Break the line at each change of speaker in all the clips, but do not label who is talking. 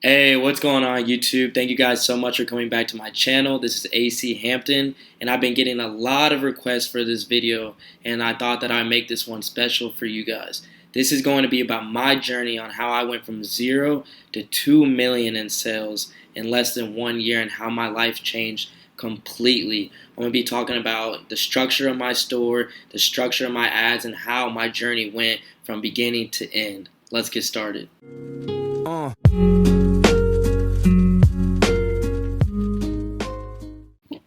Hey, what's going on YouTube? Thank you guys so much for coming back to my channel. This is AC Hampton, and I've been getting a lot of requests for this video, and I thought that I'd make this one special for you guys. This is going to be about my journey on how I went from 0 to 2 million in sales in less than 1 year and how my life changed completely. I'm going to be talking about the structure of my store, the structure of my ads, and how my journey went from beginning to end. Let's get started.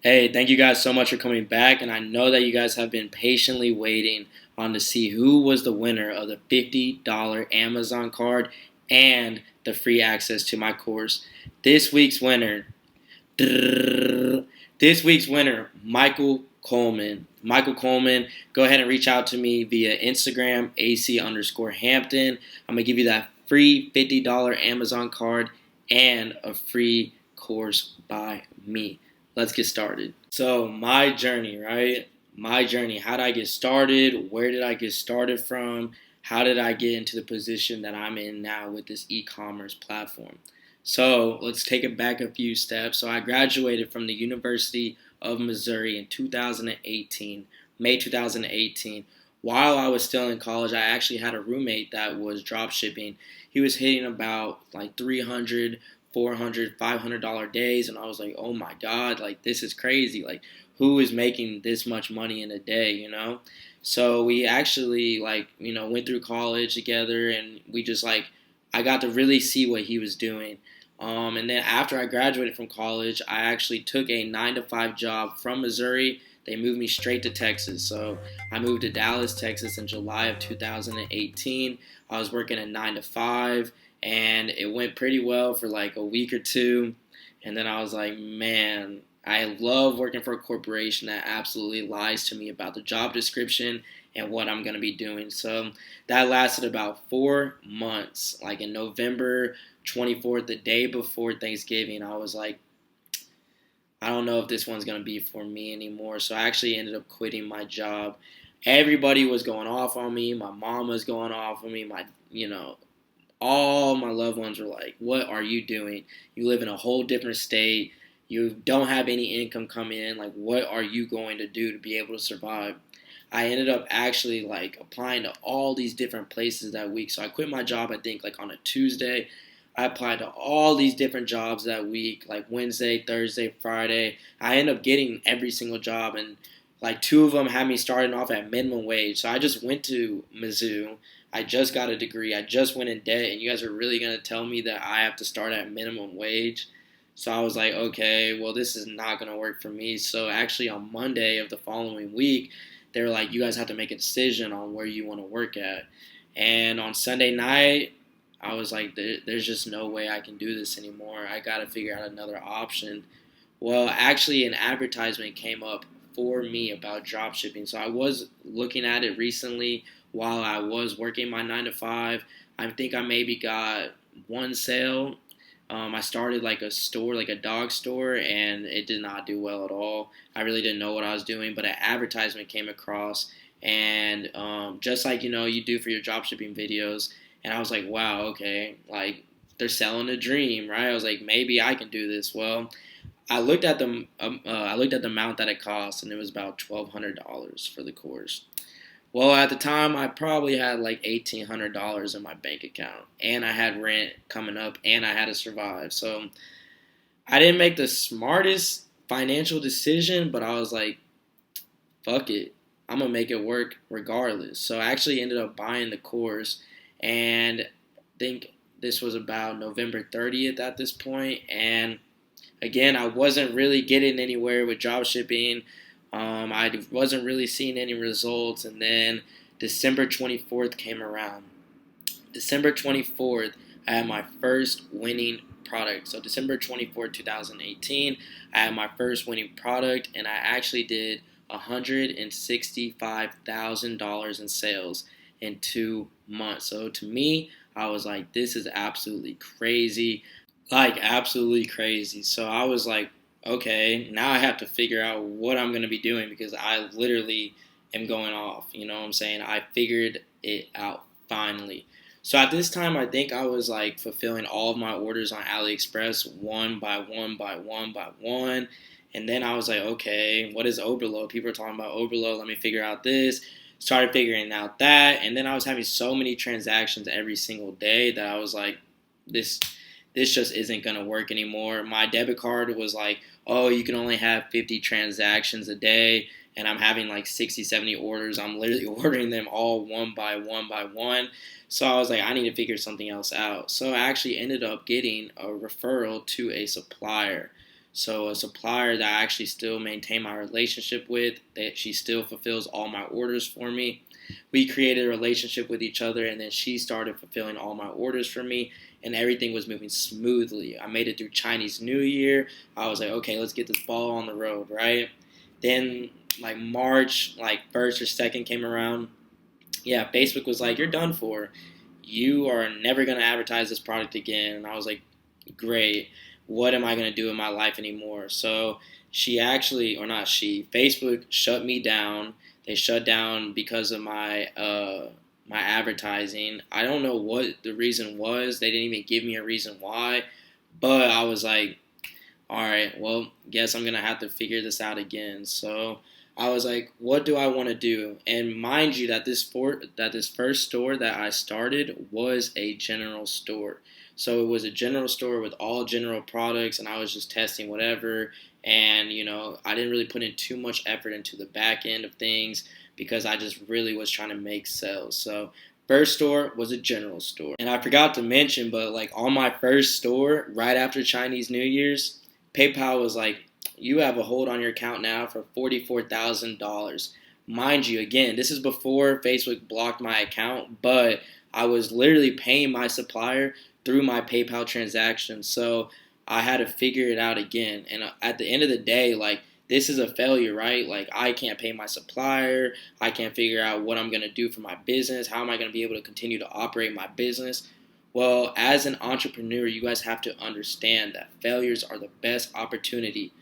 Hey, thank you guys so much for coming back, and I know that you guys have been patiently waiting on to see who was the winner of the $50 Amazon card and the free access to my course. This week's winner, Michael Coleman. Michael Coleman, go ahead and reach out to me via Instagram, AC_Hampton. I'm going to give you that free $50 Amazon card and a free course by me. Let's get started. So my journey, right? My journey. How did I get started? Where did I get started from? How did I get into the position that I'm in now with this e-commerce platform? So let's take it back a few steps. So I graduated from the University of Missouri in 2018, May 2018. While I was still in college, I actually had a roommate that was drop shipping. He was hitting about like $300, $400, $500 days, and I was like, oh my God, like this is crazy. Like, who is making this much money in a day, you know? So we actually went through college together, and we just I got to really see what he was doing. And then after I graduated from college, I actually took a 9-to-5 job from Missouri. They moved me straight to Texas. So I moved to Dallas, Texas in July of 2018. I was working a 9-to-5. And it went pretty well for like a week or two. And then I was like, man, I love working for a corporation that absolutely lies to me about the job description and what I'm going to be doing. So that lasted about 4 months. Like in November 24th, the day before Thanksgiving, I was like, I don't know if this one's going to be for me anymore. So I actually ended up quitting my job. Everybody was going off on me. My mom was going off on me. All my loved ones were like, what are you doing? You live in a whole different state. You don't have any income coming in. Like, what are you going to do to be able to survive? I ended up actually applying to all these different places that week. So I quit my job, I think, on a Tuesday. I applied to all these different jobs that week, like Wednesday, Thursday, Friday. I ended up getting every single job, and 2 of them had me starting off at minimum wage. So I just went to Mizzou. I just got a degree. I just went in debt, and you guys are really going to tell me that I have to start at minimum wage? So I was like, okay, well, this is not going to work for me. So actually on Monday of the following week, they were like, you guys have to make a decision on where you want to work at. And on Sunday night, I was like, there's just no way I can do this anymore. I got to figure out another option. Well, actually, an advertisement came up for me about drop shipping. So I was looking at it recently while I was working my 9-to-5. I think I maybe got one sale. I started a store, a dog store, and it did not do well at all. I really didn't know what I was doing, but an advertisement came across, and just you do for your drop shipping videos, and I was like, wow, okay, they're selling a dream, right? I was like, maybe I can do this. Well, I looked at the amount that it cost, and it was about $1,200 for the course. Well, at the time, I probably had $1,800 in my bank account, and I had rent coming up, and I had to survive. So I didn't make the smartest financial decision, but I was like, fuck it. I'm going to make it work regardless. So I actually ended up buying the course, and I think this was about November 30th at this point. And again, I wasn't really getting anywhere with drop shipping. I wasn't really seeing any results, and then December 24th came around. December 24th, I had my first winning product. So December 24th, 2018, I had my first winning product, and I actually did $165,000 in sales in 2 months. So to me, I was like, this is absolutely crazy. Absolutely crazy. So I was like, okay, now I have to figure out what I'm going to be doing because I literally am going off. You know what I'm saying? I figured it out finally. So at this time, I think I was like fulfilling all of my orders on AliExpress one by one by one by one. And then I was like, okay, what is overload? People are talking about overload. Let me figure out this. Started figuring out that. And then I was having so many transactions every single day that I was like, this this just isn't going to work anymore. My debit card was like, oh, you can only have 50 transactions a day. And I'm having like 60, 70 orders. I'm literally ordering them all one by one by one. So I was like, I need to figure something else out. So I actually ended up getting a referral to a supplier. So a supplier that I actually still maintain my relationship with, that she still fulfills all my orders for me. We created a relationship with each other, and then she started fulfilling all my orders for me, and everything was moving smoothly. I made it through Chinese New Year. I was like, okay, let's get this ball on the road, right? Then like March, like 1st or 2nd came around. Yeah, Facebook was like, you're done for. You are never going to advertise this product again. And I was like, great. What am I going to do in my life anymore? So she actually, or not she, Facebook shut me down. They shut down because of my advertising. I don't know what the reason was. They didn't even give me a reason why. But I was like, all right, well, guess I'm going to have to figure this out again. So I was like, what do I want to do? And mind you, that this first store that I started was a general store. So it was a general store with all general products, and I was just testing whatever. And, I didn't really put in too much effort into the back end of things because I just really was trying to make sales. So first store was a general store. And I forgot to mention, but like on my first store, right after Chinese New Year's, PayPal was like, you have a hold on your account now for $44,000. Mind you, again, this is before Facebook blocked my account, but I was literally paying my supplier through my PayPal transaction. So I had to figure it out again. And at the end of the day, like, this is a failure, right? Like, I can't pay my supplier. I can't figure out what I'm going to do for my business. How am I going to be able to continue to operate my business? Well, as an entrepreneur, you guys have to understand that failures are the best opportunity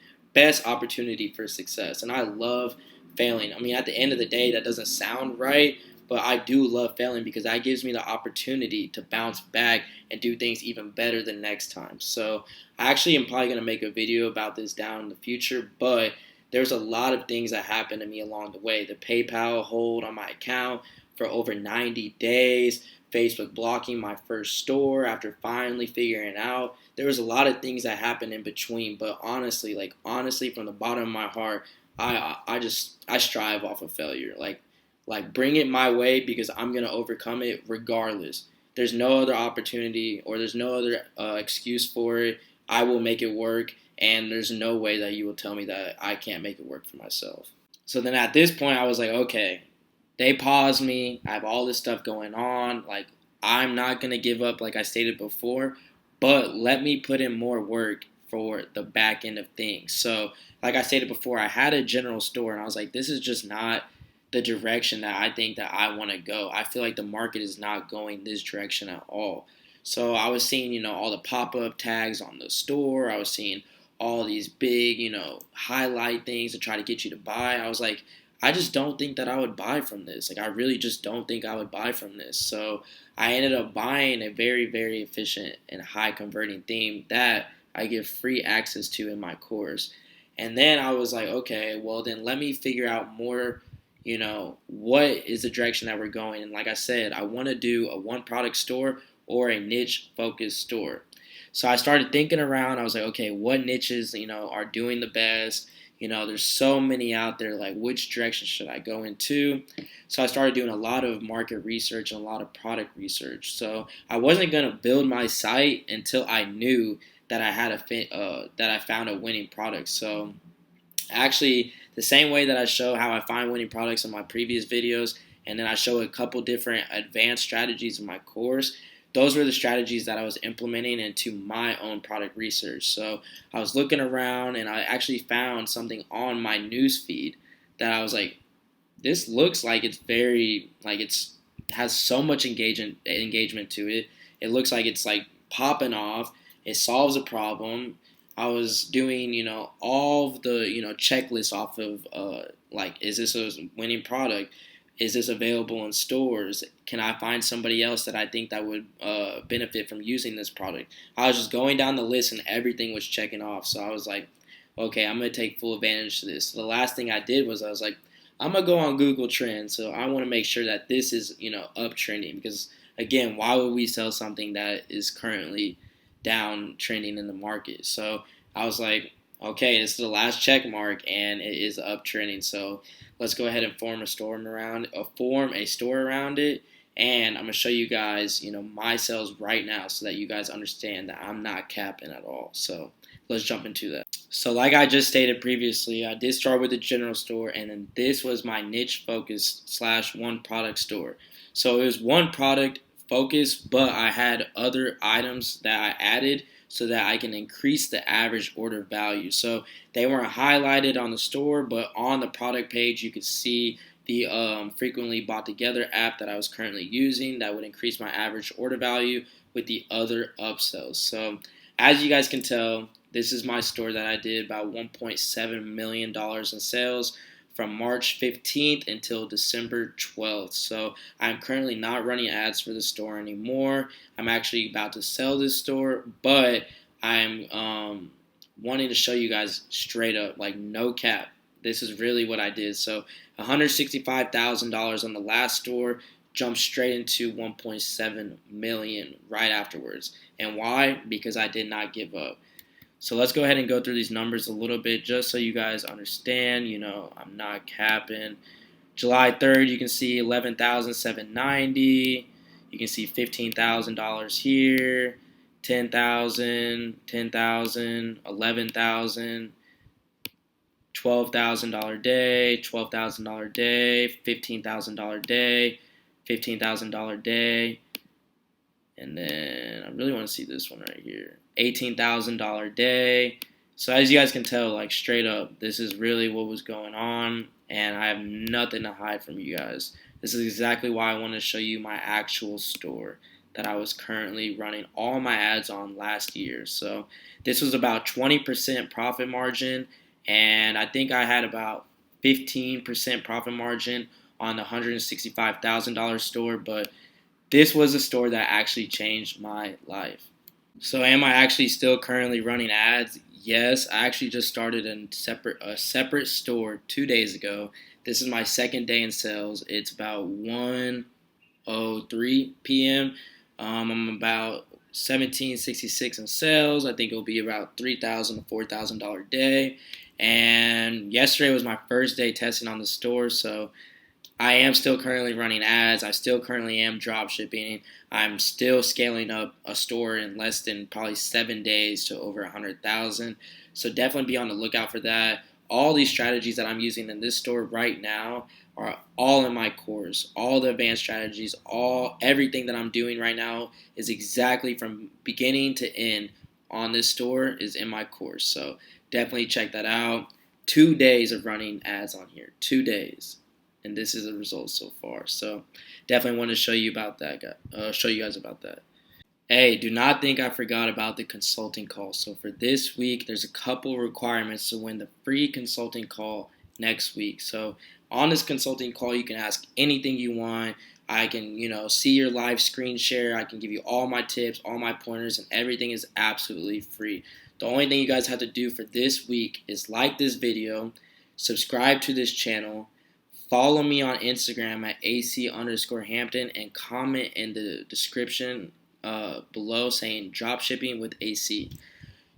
for success. And I love failing. I mean, at the end of the day, that doesn't sound right, but I do love failing because that gives me the opportunity to bounce back and do things even better the next time. So I actually am probably going to make a video about this down in the future, but there's a lot of things that happened to me along the way. The PayPal hold on my account for over 90 days, Facebook blocking my first store after finally figuring it out. There was a lot of things that happened in between, but honestly, from the bottom of my heart, I strive off of failure. Like bring it my way because I'm gonna overcome it regardless. There's no other opportunity or there's no other excuse for it. I will make it work, and there's no way that you will tell me that I can't make it work for myself. So then at this point, I was like, okay, they paused me. I have all this stuff going on. Like, I'm not going to give up like I stated before, but let me put in more work for the back end of things. So, like I stated before, I had a general store, and I was like, this is just not the direction that I think that I want to go. I feel like the market is not going this direction at all. So I was seeing, all the pop-up tags on the store. I was seeing all these big, highlight things to try to get you to buy. I was like, I just don't think that I would buy from this. Like, I really just don't think I would buy from this. So I ended up buying a very, very efficient and high converting theme that I give free access to in my course. And then I was like, okay, well then let me figure out more, what is the direction that we're going. And like I said, I want to do a one product store or a niche focused store. So I started thinking around. I was like, okay, what niches, are doing the best? There's so many out there, like which direction should I go into? So I started doing a lot of market research and a lot of product research. So I wasn't going to build my site until I knew that I had that I found a winning product. So actually, the same way that I show how I find winning products in my previous videos, and then I show a couple different advanced strategies in my course, those were the strategies that I was implementing into my own product research. So I was looking around, and I actually found something on my news feed that I was like, this looks like it's very, like has so much engagement to it. It looks like it's like popping off. It solves a problem. I was doing, all of the, checklists off of, like, is this a winning product? is this available in stores? Can I find somebody else that I think that would benefit from using this product? I was just going down the list and everything was checking off. So I was like, okay, I'm going to take full advantage of this. So the last thing I did was I was like, I'm going to go on Google Trends. So I want to make sure that this is, uptrending, because again, why would we sell something that is currently down trending in the market? So I was like, okay, this is the last check mark and it is uptrending. So let's go ahead and form a store around it. And I'm going to show you guys, my sales right now so that you guys understand that I'm not capping at all. So let's jump into that. So like I just stated previously, I did start with a general store, and then this was my niche focus / one product store. So it was one product focus, but I had other items that I added so that I can increase the average order value. So they weren't highlighted on the store, but on the product page you could see the frequently bought together app that I was currently using that would increase my average order value with the other upsells. So as you guys can tell, this is my store that I did about $1.7 million in sales from March 15th until December 12th. So I'm currently not running ads for the store anymore. I'm actually about to sell this store, but I'm wanting to show you guys straight up, like no cap. This is really what I did. So $165,000 on the last store, jumped straight into 1.7 million right afterwards. And why? Because I did not give up. So let's go ahead and go through these numbers a little bit just so you guys understand, I'm not capping. July 3rd, you can see $11,790. You can see $15,000 here, $10,000, $10,000, $11,000, $12,000 day, $12,000 day, $15,000 day, $15,000 day. And then I really want to see this one right here. $18,000 day. So as you guys can tell, like straight up, this is really what was going on, and I have nothing to hide from you guys. This is exactly why I want to show you my actual store that I was currently running all my ads on last year. So this was about 20% profit margin, and I think I had about 15% profit margin on the $165,000 store, but this was a store that actually changed my life. So am I actually still currently running ads? Yes, I actually just started a separate store 2 days ago. This is my second day in sales. It's about 1:03 p.m. I'm about 1766 in sales. I think it'll be about $3,000 to $4,000 a day. And yesterday was my first day testing on the store, so I am still currently running ads. I still currently am drop shipping. I'm still scaling up a store in less than probably 7 days to over 100,000. So definitely be on the lookout for that. All these strategies that I'm using in this store right now are all in my course. All the advanced strategies, everything that I'm doing right now is exactly from beginning to end on this store is in my course. So definitely check that out. 2 days of running ads on here. 2 days. And this is the results so far. So definitely want to show you guys about that. Hey, do not think I forgot about the consulting call. So for this week, there's a couple requirements to win the free consulting call next week. So on this consulting call, you can ask anything you want. I can, see your live screen share. I can give you all my tips, all my pointers, and everything is absolutely free. The only thing you guys have to do for this week is like this video, subscribe to this channel, follow me on Instagram at AC_Hampton, and comment in the description below saying dropshipping with AC.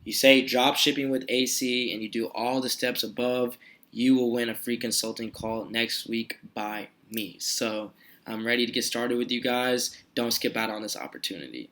You say dropshipping with AC and you do all the steps above, you will win a free consulting call next week by me. So I'm ready to get started with you guys. Don't skip out on this opportunity.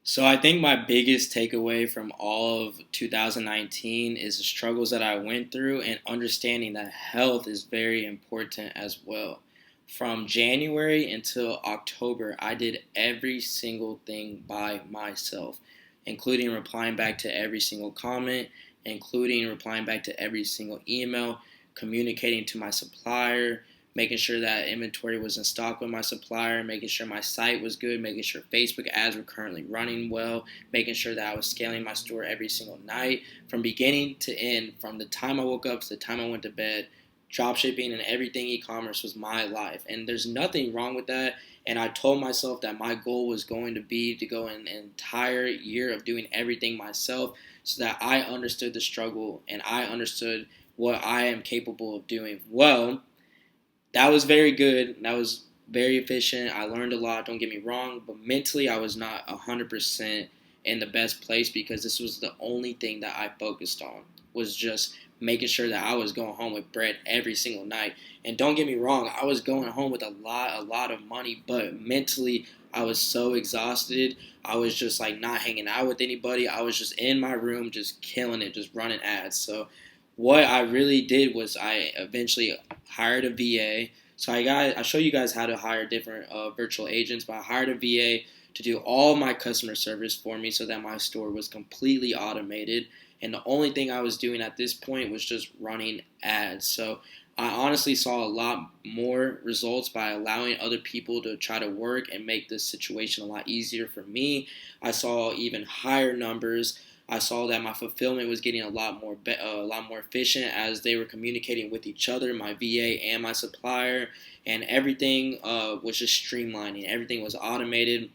So I think my biggest takeaway from all of 2019 is the struggles that I went through and understanding that health is very important as well. From January until October, I did every single thing by myself, including replying back to every single comment, including replying back to every single email, communicating to my supplier, making sure that inventory was in stock with my supplier, making sure my site was good, making sure Facebook ads were currently running well, making sure that I was scaling my store every single night from beginning to end, from the time I woke up to the time I went to bed, dropshipping and everything e-commerce was my life. And there's nothing wrong with that. And I told myself that my goal was going to be to go an entire year of doing everything myself so that I understood the struggle and I understood what I am capable of doing. Well, that was very good. That was very efficient. I learned a lot, don't get me wrong, but mentally I was not 100% in the best place because this was the only thing that I focused on, was just making sure that I was going home with bread every single night. And don't get me wrong, I was going home with a lot of money, but mentally I was so exhausted. I was just like not hanging out with anybody. I was just in my room just killing it, just running ads. So what I really did was I eventually hired a VA. So I show you guys how to hire different virtual agents, but I hired a VA to do all my customer service for me so that my store was completely automated. And the only thing I was doing at this point was just running ads. So I honestly saw a lot more results by allowing other people to try to work and make this situation a lot easier for me. I saw even higher numbers. I saw that my fulfillment was getting a lot more efficient as they were communicating with each other, my VA and my supplier, and everything was just streamlining. Everything was automated.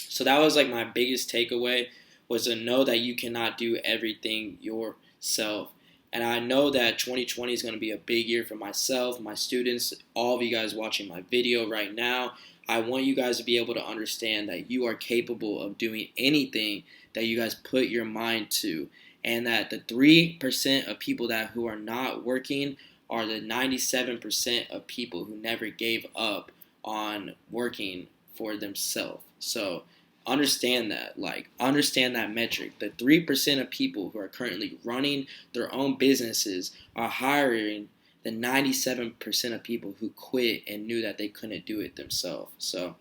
So that was like my biggest takeaway, was to know that you cannot do everything yourself. And I know that 2020 is going to be a big year for myself, my students, all of you guys watching my video right now. I want you guys to be able to understand that you are capable of doing anything that you guys put your mind to, and that the 3% of people who are not working are the 97% of people who never gave up on working for themselves. So understand that metric. The 3% of people who are currently running their own businesses are hiring the 97% of people who quit and knew that they couldn't do it themselves. So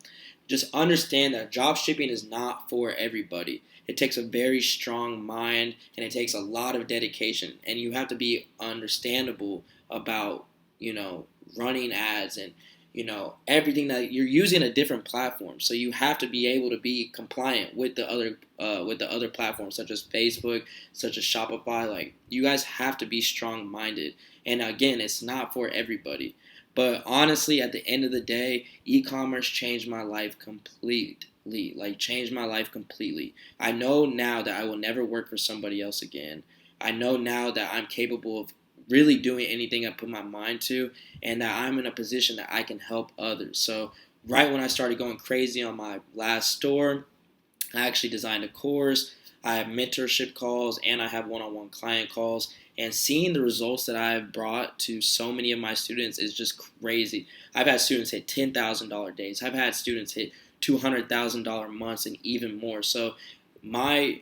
just understand that job shipping is not for everybody. It takes a very strong mind and it takes a lot of dedication, and you have to be understandable about, running ads and, everything that you're using a different platform. So you have to be able to be compliant with the other platforms such as Facebook, such as Shopify. Like, you guys have to be strong-minded. And again, it's not for everybody. But honestly, at the end of the day, e-commerce changed my life completely. Changed my life completely. I know now that I will never work for somebody else again. I know now that I'm capable of really doing anything I put my mind to, and that I'm in a position that I can help others. So right when I started going crazy on my last store, I actually designed a course. I have mentorship calls and I have one-on-one client calls. And seeing the results that I have brought to so many of my students is just crazy. I've had students hit $10,000 days. I've had students hit $200,000 months and even more. So my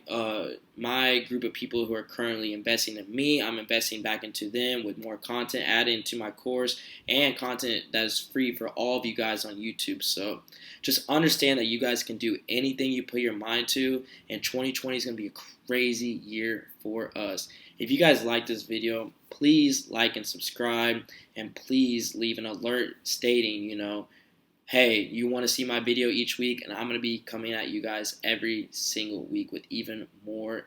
group of people who are currently investing in me, I'm investing back into them with more content added into my course and content that is free for all of you guys on YouTube. So just understand that you guys can do anything you put your mind to, and 2020 is going to be a crazy year for us. If you guys like this video, please like and subscribe, and please leave an alert stating, hey, you want to see my video each week, and I'm going to be coming at you guys every single week with even more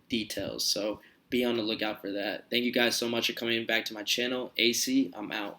details. So be on the lookout for that. Thank you guys so much for coming back to my channel. AC, I'm out.